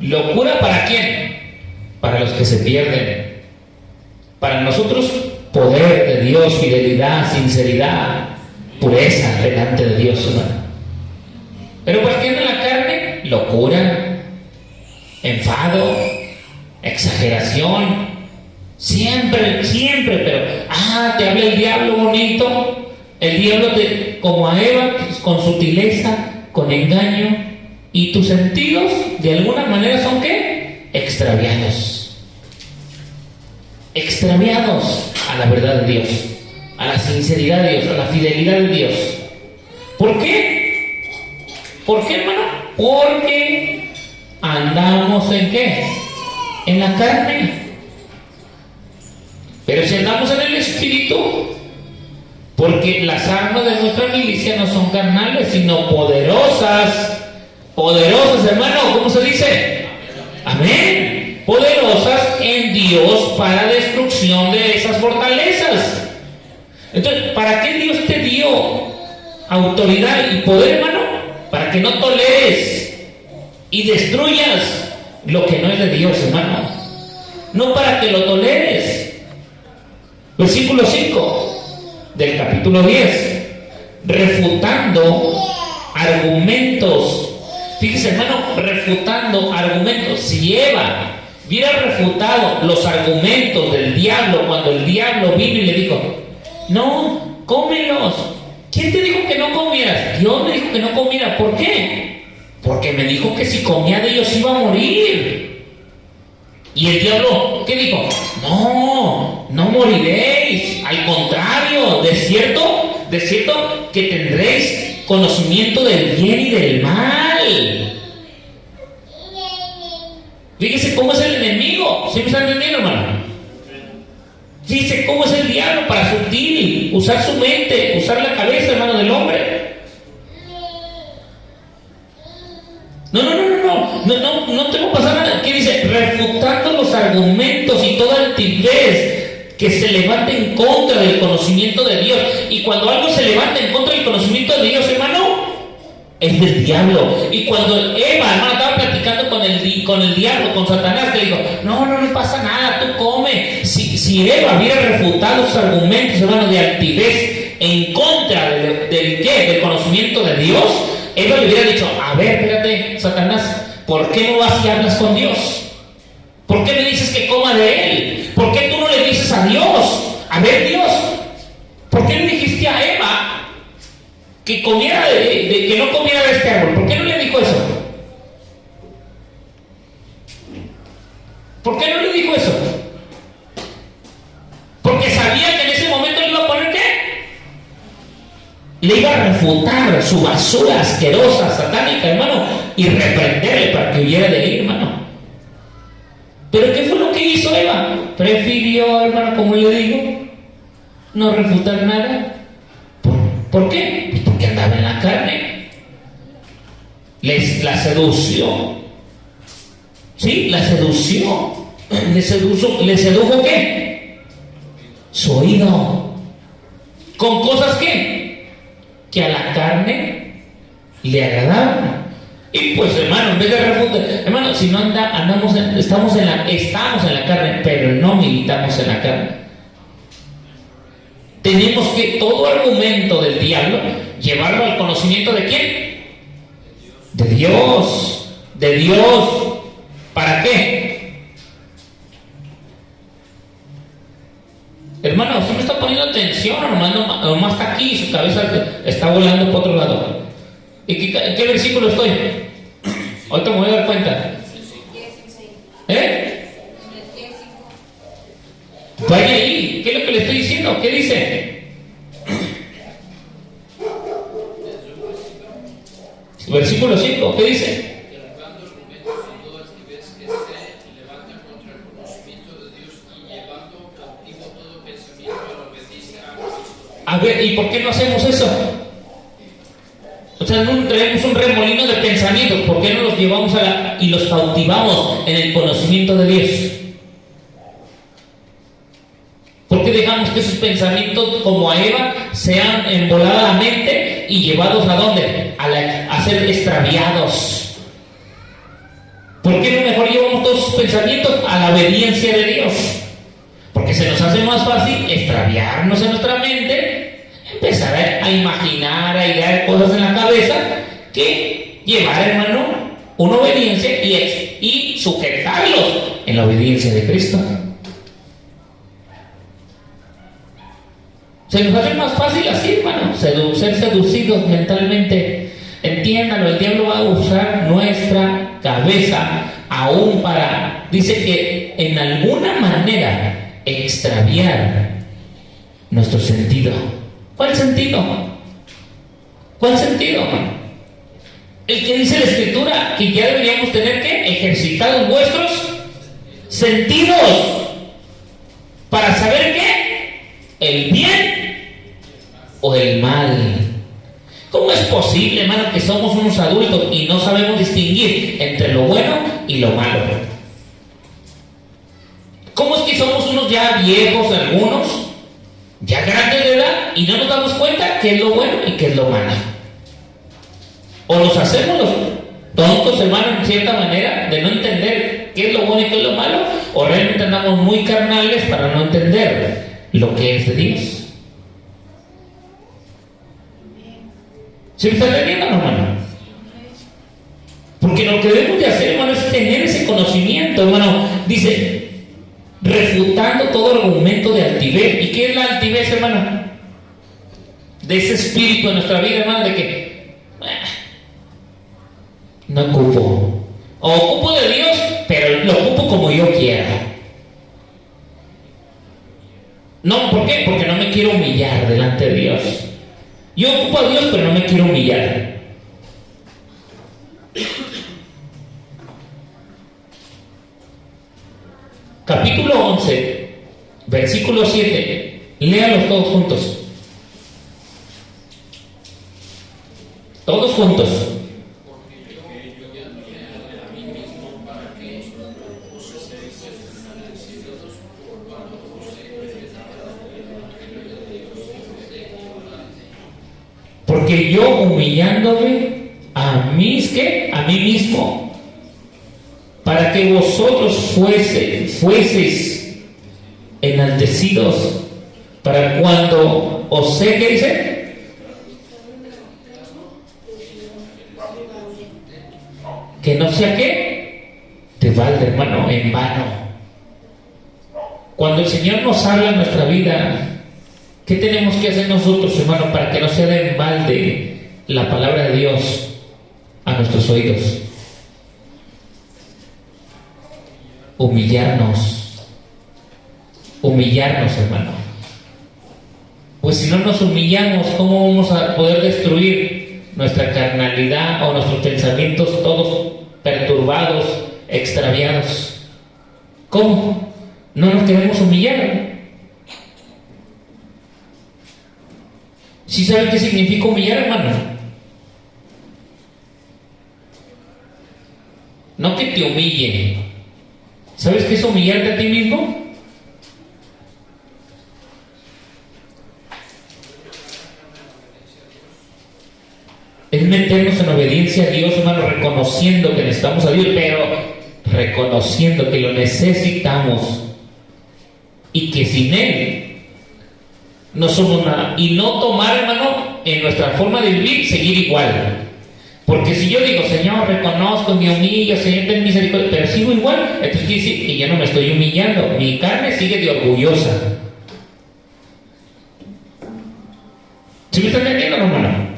¿Locura para quién? Para los que se pierden. Para nosotros, poder de Dios, fidelidad, sinceridad, pureza delante de Dios, hermano. Pero para quien en la carne, locura, enfado, exageración, siempre, pero, te habla el diablo bonito, el diablo como a Eva, pues, con sutileza, con engaño, y tus sentidos, de alguna manera, son ¿qué? Extraviados a la verdad de Dios, a la sinceridad de Dios, a la fidelidad de Dios. ¿Por qué? ¿Por qué, hermano? Porque andamos ¿en qué? En la carne. Pero si andamos en el Espíritu, porque las armas de nuestra milicia no son carnales, sino poderosas, hermano, ¿cómo se dice? Amén. Poderosas en Dios para destrucción de esas fortalezas. Entonces, ¿para qué Dios te dio autoridad y poder, hermano? Para que no toleres y destruyas lo que no es de Dios, hermano. No para que lo toleres. Versículo 5 del capítulo 10, refutando argumentos. Fíjese, hermano, refutando argumentos. Si Eva hubiera refutado los argumentos del diablo cuando el diablo vino y le dijo, no, cómelos. ¿Quién te dijo que no comieras? Dios me dijo que no comiera. ¿Por qué? Porque me dijo que si comía de ellos iba a morir. Y el diablo, ¿qué dijo? No moriréis. Al contrario, de cierto que tendréis conocimiento del bien y del mal. Fíjese cómo es el enemigo. ¿Sí me están entendiendo, hermano? Fíjese cómo es el diablo para sutil, usar su mente, usar la cabeza, hermano, del hombre. No tengo que pasar nada. ¿Qué dice? Refutando los argumentos y toda altivez que se levanta en contra del conocimiento de Dios. Y cuando algo se levanta en contra del conocimiento de Dios, hermano, Es del diablo. Y cuando Eva, hermano, estaba platicando con el diablo, con Satanás, le dijo, no pasa nada, tú come. Si Eva hubiera refutado sus argumentos, hermano, de altivez en contra del conocimiento de Dios, Eva le hubiera dicho, a ver, espérate, Satanás, ¿por qué no vas y hablas con Dios? ¿Por qué me dices que coma de él? ¿Por qué tú no le dices a Dios? A ver, Dios, ¿por qué le dijiste a Eva que comiera que no comiera de este árbol? ¿Por qué no le dijo eso? ¿Por qué no le dijo eso? Porque sabía que en ese momento le iba a poner ¿qué? Le iba a refutar su basura asquerosa, satánica, hermano, y reprenderle para que huyera de él, hermano. ¿Pero qué fue lo que hizo Eva? Prefirió, hermano, como le digo, no refutar nada. ¿Por qué? Pues porque andaba en la carne. La sedució. ¿Sí? La sedució. ¿Le sedujo qué? Su oído. ¿Con cosas qué? Que a la carne le agradaban. Y pues, hermano, en vez de refutar, hermano, si no estamos en la carne, pero no militamos en la carne. Tenemos que todo argumento del diablo llevarlo al conocimiento de ¿quién? De Dios. De Dios. ¿Para qué? Hermano, ¿usted me está poniendo atención o nomás está aquí y su cabeza está volando para otro lado? ¿En qué versículo estoy? Ahorita me voy a dar cuenta. Vaya ahí, ¿qué es lo que le estoy diciendo? ¿Qué dice? Versículo 5, ¿qué dice? A ver, ¿y por qué no hacemos eso? O sea, no traemos un remolino de pensamientos. ¿Por qué no los llevamos y los cautivamos en el conocimiento de Dios? ¿Por qué dejamos que esos pensamientos, como a Eva, sean envolados a la mente y llevados a dónde? A ser extraviados. ¿Por qué no mejor llevamos todos esos pensamientos a la obediencia de Dios? Porque se nos hace más fácil extraviarnos en nuestra mente, empezar a imaginar, a idear cosas en la cabeza, que llevar, hermano, una obediencia y sujetarlos en la obediencia de Cristo. Se nos hace más fácil así, hermano, ser seducidos mentalmente. Entiéndalo, el diablo va a usar nuestra cabeza aún para, dice que en alguna manera extraviar nuestro sentido. ¿Cuál sentido? ¿Cuál sentido? El que dice la Escritura que ya deberíamos tener que ejercitados vuestros sentidos para saber qué, el bien o el mal. ¿Cómo es posible, hermano, que somos unos adultos y no sabemos distinguir entre lo bueno y lo malo? ¿Cómo es que somos unos ya viejos, algunos, ya grandes de edad, y no nos damos cuenta qué es lo bueno y qué es lo malo? O nos hacemos los tontos, hermano, en cierta manera, de no entender qué es lo bueno y qué es lo malo, o realmente andamos muy carnales para no entender lo que es de Dios. ¿Se me está entendiendo, hermano? Porque lo que debemos de hacer, hermano, es tener ese conocimiento, hermano. Dice, refutando todo argumento de altivez. ¿Y qué es la altivez, hermano? De ese espíritu en nuestra vida, hermano, de que no ocupo. O ocupo de Dios, pero lo ocupo como yo quiera. No, ¿por qué? Porque no me quiero humillar delante de Dios. Yo ocupo a Dios, pero no me quiero humillar. Capítulo 11, versículo 7. Léanlos todos juntos. Todos juntos. Porque yo humillándome a mí, ¿qué? A mí mismo, para que vosotros fueseis enaltecidos, para cuando os sé, ¿qué dice? Que no sea ¿qué? De balde, hermano, en vano. Cuando el Señor nos habla en nuestra vida, ¿qué tenemos que hacer nosotros, hermano, para que no sea de en balde la palabra de Dios a nuestros oídos? Humillarnos, hermano. Pues si no nos humillamos, ¿cómo vamos a poder destruir nuestra carnalidad o nuestros pensamientos todos perturbados, extraviados? ¿Cómo? No nos queremos humillar. ¿Sí saben qué significa humillar, hermano? No que te humille. ¿Sabes qué es humillarte a ti mismo? Es meternos en obediencia a Dios, hermano, reconociendo que necesitamos a Dios, pero reconociendo que lo necesitamos y que sin Él no somos nada. Y no tomar, hermano, en nuestra forma de vivir, seguir igual. Porque si yo digo, Señor, reconozco, me humillo, Señor, ten misericordia, pero sigo igual, entonces quiere decir que yo no me estoy humillando. Mi carne sigue de orgullosa. ¿Sí me está entendiendo, hermano?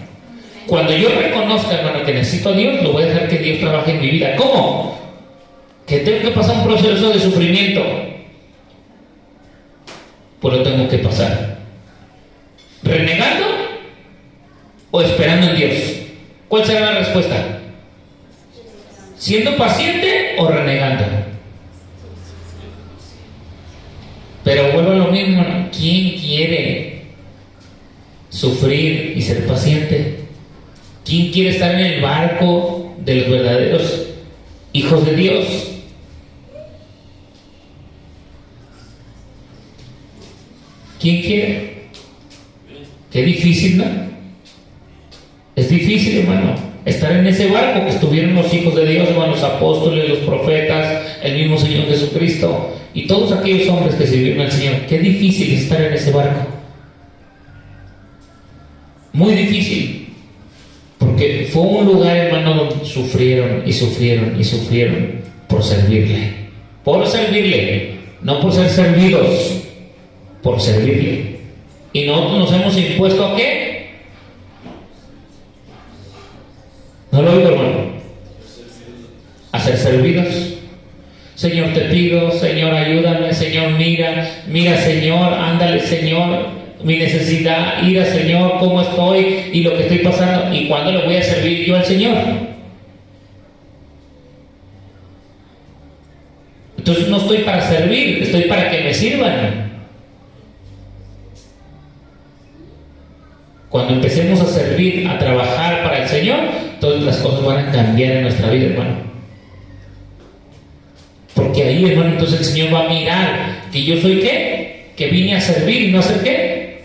Cuando yo reconozca, hermano, que necesito a Dios, lo voy a dejar que Dios trabaje en mi vida. ¿Cómo? Que tengo que pasar un proceso de sufrimiento. Pues lo tengo que pasar. ¿Renegando o esperando en Dios? ¿Cuál será la respuesta? ¿Siendo paciente o renegando? Pero vuelvo a lo mismo, ¿no? ¿Quién quiere sufrir y ser paciente? ¿Quién quiere estar en el barco de los verdaderos hijos de Dios? ¿Quién quiere? Qué difícil, ¿no? Es difícil, hermano, estar en ese barco que estuvieron los hijos de Dios, hermano, los apóstoles, los profetas, el mismo Señor Jesucristo y todos aquellos hombres que sirvieron al Señor. Qué difícil es estar en ese barco. Muy difícil. Porque fue un lugar, hermano, donde sufrieron y sufrieron y sufrieron por servirle. Por servirle, no por ser servidos, por servirle. Y nosotros nos hemos impuesto ¿a qué? No lo oigo, hermano. A ser servidos. Señor, te pido, Señor, ayúdame, Señor, mira, Señor, ándale, Señor, mi necesidad, ira, Señor, cómo estoy y lo que estoy pasando, y cuándo le voy a servir yo al Señor. Entonces no estoy para servir, estoy para que me sirvan. Cuando empecemos a servir, a trabajar para el Señor, todas las cosas van a cambiar en nuestra vida, hermano. Porque ahí, hermano, entonces el Señor va a mirar que yo soy ¿qué? Que vine a servir y no a hacer ¿qué?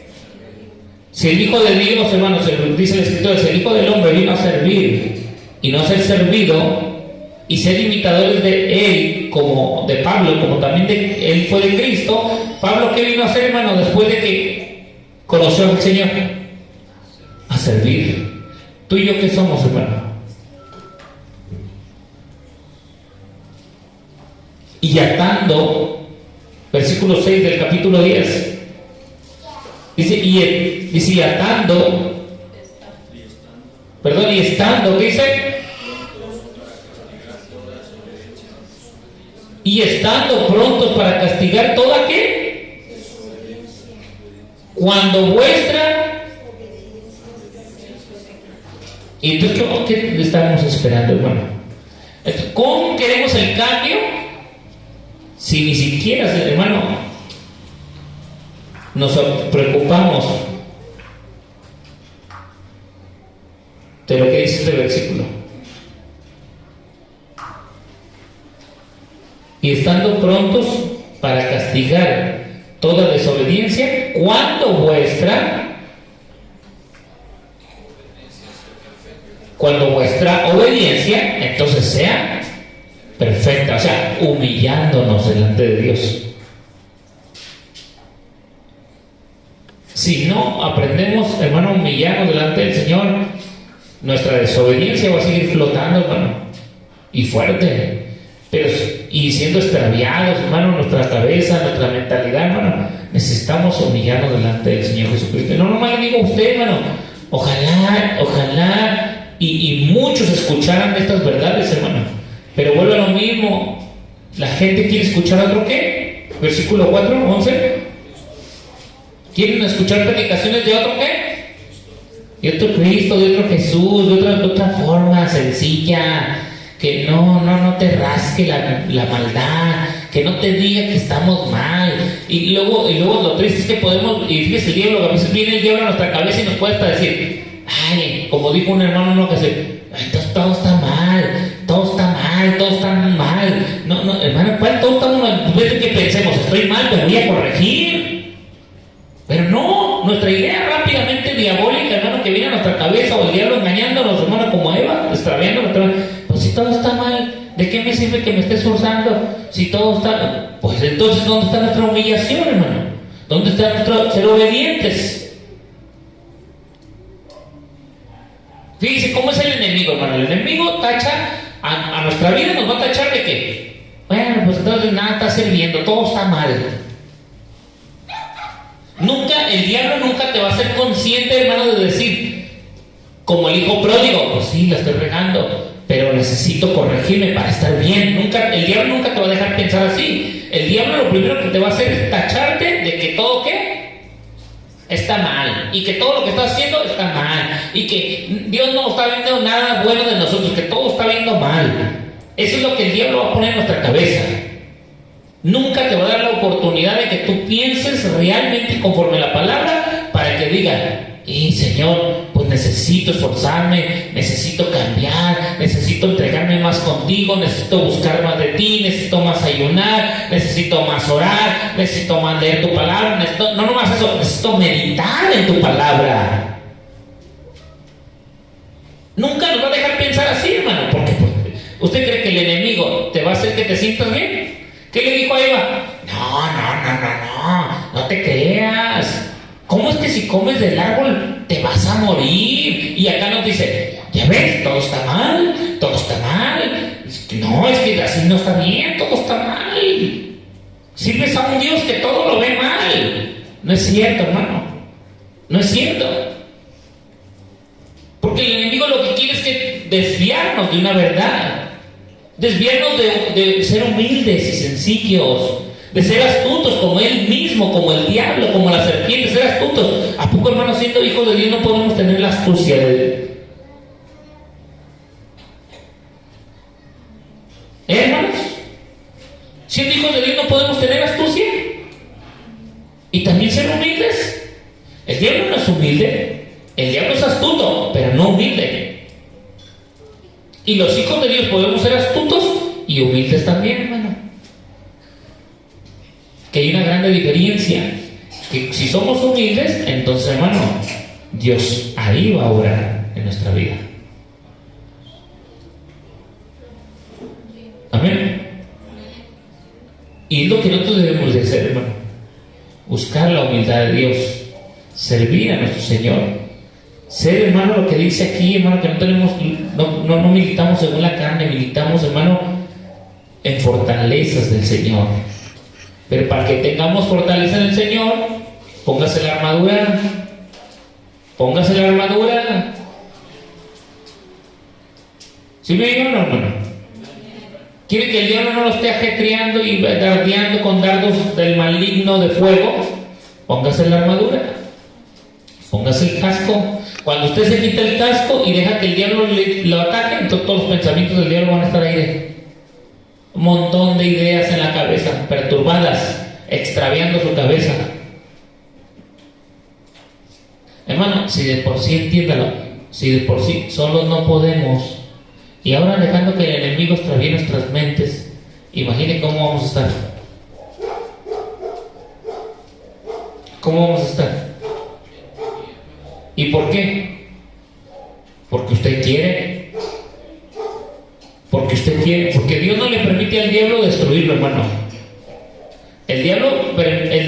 Si el Hijo de Dios, hermano, se dice el Escritor, si el Hijo del Hombre vino a servir y no a ser servido y ser imitadores de Él, como de Pablo, como también de Él fue de Cristo, Pablo, ¿qué vino a hacer, hermano, después de que conoció al Señor? A servir. ¿Tú y yo qué somos, hermano? Y atando, versículo 6 del capítulo 10, dice, y atando, perdón, y estando, ¿qué dice? Y estando prontos para castigar toda ¿qué? Cuando vuestra. Y entonces, ¿qué estamos esperando, hermano? ¿Cómo queremos el cambio? Si ni siquiera, hermano, nos preocupamos de lo que dice este versículo. Y estando prontos para castigar toda desobediencia, cuando vuestra Cuando vuestra obediencia entonces sea perfecta, o sea, humillándonos delante de Dios. Si no aprendemos, hermano, a humillarnos delante del Señor, nuestra desobediencia va a seguir flotando, hermano, y fuerte, pero y siendo extraviados, hermano, nuestra cabeza, nuestra mentalidad, hermano. Necesitamos humillarnos delante del Señor Jesucristo. No nomás le digo a usted, hermano, ojalá y muchos escucharan estas verdades, hermano, pero vuelve a lo mismo. La gente quiere escuchar otro qué, versículo 4, 11. ¿Quieren escuchar predicaciones de otro qué? De otro Cristo, de otro Jesús, de otra forma sencilla, que no te rasque la maldad, que no te diga que estamos mal. Y luego lo triste es que podemos, y fíjese el diablo, a veces viene el diablo a nuestra cabeza y nos puede hasta decir, ay, como dijo un hermano, una ocasión, entonces todo está mal, todo está mal. No, hermano, ¿cuál todo está mal? En vez de que pensemos, estoy mal, me voy a corregir. Pero no, nuestra idea rápidamente diabólica, hermano, que viene a nuestra cabeza, o el diablo engañándonos, hermano, como Eva, extraviándonos. Pues si todo está mal, ¿de qué me sirve que me esté esforzando? Si todo está... Pues entonces, ¿dónde está nuestra humillación, hermano? ¿Dónde está nuestro ser obedientes? Fíjense cómo es el enemigo, hermano. El enemigo tacha a nuestra vida, nos va a tachar de que, bueno, pues entonces nada está sirviendo, todo está mal. El diablo nunca te va a hacer consciente, hermano, de decir, como el hijo pródigo, pues sí, la estoy regando, pero necesito corregirme para estar bien. El diablo nunca te va a dejar pensar así. El diablo lo primero que te va a hacer es tacharte de que todo ¿qué? Está mal, y que todo lo que estás haciendo está mal, y que Dios no está viendo nada bueno de nosotros, que todo está viendo mal. Eso es lo que el diablo va a poner en nuestra cabeza. Nunca te va a dar la oportunidad de que tú pienses realmente conforme a la palabra, para que diga, Señor, pues necesito esforzarme, necesito cambiar, necesito entregarme más contigo, necesito buscar más de ti, necesito más ayunar, necesito más orar, necesito más leer tu palabra, no nomás eso, necesito meditar en tu palabra. Nunca nos va a dejar pensar así, hermano, porque ¿usted cree que el enemigo te va a hacer que te sientas bien? ¿Qué le dijo a Eva? No te creas. ¿Cómo es que si comes del árbol te vas a morir? Y acá nos dice, ya ves, todo está mal. No, es que así no está bien, todo está mal. Sirves a un Dios que todo lo ve mal. No es cierto, hermano. No es cierto. Porque el enemigo lo que quiere es que desviarnos de una verdad. Desviarnos de ser humildes y sencillos, de ser astutos como él mismo, como el diablo, como la serpiente, ser astutos. ¿A poco, hermanos, siendo hijos de Dios no podemos tener la astucia de él? Hermanos, siendo hijos de Dios no podemos tener astucia y también ser humildes. El diablo no es humilde, el diablo es astuto, pero no humilde. Y los hijos de Dios podemos ser astutos y humildes también, hermano. Que hay una grande diferencia. Que si somos humildes, entonces, hermano, Dios ahí va a obrar en nuestra vida. Amén. Y es lo que nosotros debemos de hacer, hermano. Buscar la humildad de Dios. Servir a nuestro Señor. Ser, hermano, lo que dice aquí, hermano, que no militamos según la carne, militamos, hermano, en fortalezas del Señor. Pero para que tengamos fortaleza en el Señor, póngase la armadura. ¿Sí me dijeron, hermano? ¿Quiere que el diablo no lo esté ajetreando y dardeando con dardos del maligno de fuego? Póngase la armadura. Póngase el casco. Cuando usted se quita el casco y deja que el diablo lo ataque, entonces todos los pensamientos del diablo van a estar ahí. Un montón de ideas en la cabeza, perturbadas, extraviando su cabeza. Hermano, si de por sí, entiéndalo, si de por sí solos no podemos, y ahora dejando que el enemigo extravíe nuestras mentes, imagine cómo vamos a estar. ¿Cómo vamos a estar? ¿Y por qué? Porque usted quiere. Porque usted quiere. Porque Dios no le permite al diablo destruirlo, hermano. El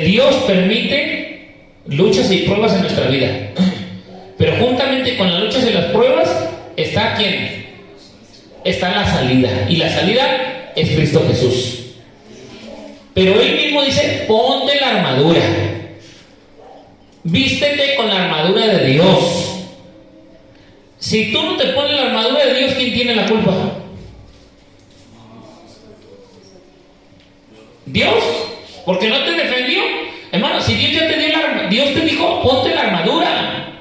Dios permite luchas y pruebas en nuestra vida. Pero juntamente con las luchas y las pruebas está ¿quién? Está la salida. Y la salida es Cristo Jesús. Pero Él mismo dice, ponte la armadura. Vístete con la armadura de Dios. Si tú no te pones la armadura de Dios, ¿quién tiene la culpa? Dios, porque no te defendió. Hermano, si Dios ya te dio Dios te dijo, ponte la armadura.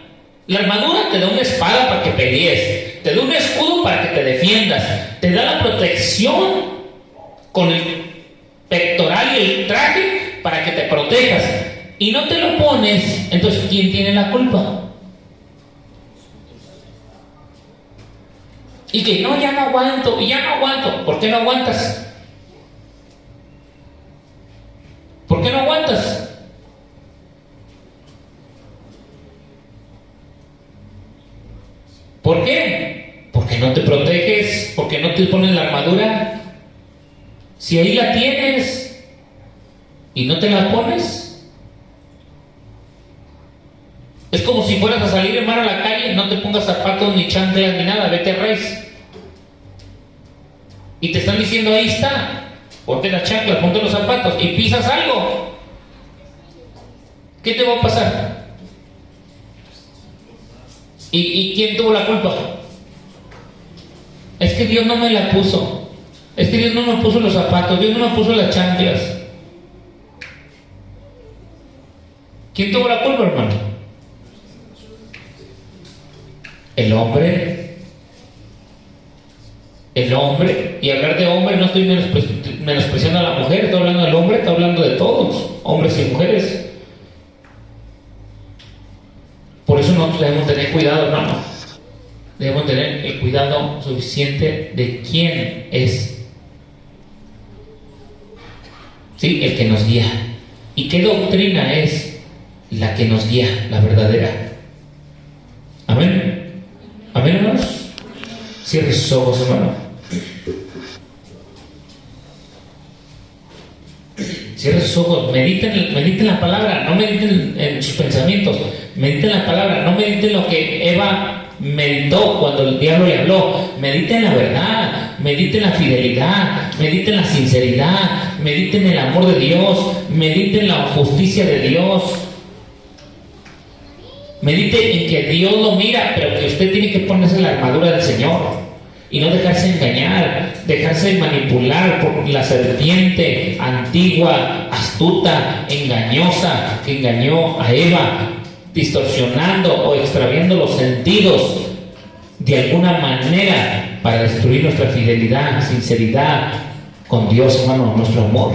La armadura te da una espada para que pelees, te da un escudo para que te defiendas, te da la protección con el pectoral y el traje para que te protejas. Y no te lo pones, entonces ¿quién tiene la culpa? Y que no, ya no aguanto, y ya no aguanto. ¿Por qué no aguantas? ¿Por qué no aguantas? ¿Por qué? Porque no te proteges, porque no te pones la armadura. Si ahí la tienes y no te la pones, es como si fueras a salir, hermano, a la calle, no te pongas zapatos ni chanclas ni nada, vete a raíz. Y te están diciendo, ahí está, ponte las chanclas, ponte los zapatos y pisas algo. ¿Qué te va a pasar? ¿Y quién tuvo la culpa? Es que Dios no me la puso. Es que Dios no me puso los zapatos, Dios no me puso las chanclas. ¿Quién tuvo la culpa, hermano? El hombre. El hombre. Y hablar de hombre, no estoy menospreciando a la mujer, estoy hablando del hombre, estoy hablando de todos, hombres y mujeres. Por eso nosotros debemos tener cuidado, hermano. Debemos tener el cuidado suficiente de quién es. Sí, el que nos guía. ¿Y qué doctrina es la que nos guía, la verdadera? Amén. Amén, hermanos. Cierre sus ojos, hermano. Cierre sus ojos, mediten la palabra, no mediten en sus pensamientos, mediten la palabra, no mediten lo que Eva meditó cuando el diablo le habló. Mediten la verdad, mediten la fidelidad, mediten la sinceridad, mediten el amor de Dios, mediten la justicia de Dios. Medite en que Dios lo mira, pero que usted tiene que ponerse la armadura del Señor y no dejarse engañar, dejarse manipular por la serpiente antigua, astuta, engañosa, que engañó a Eva, distorsionando o extraviando los sentidos de alguna manera para destruir nuestra fidelidad, sinceridad con Dios, hermano, nuestro amor.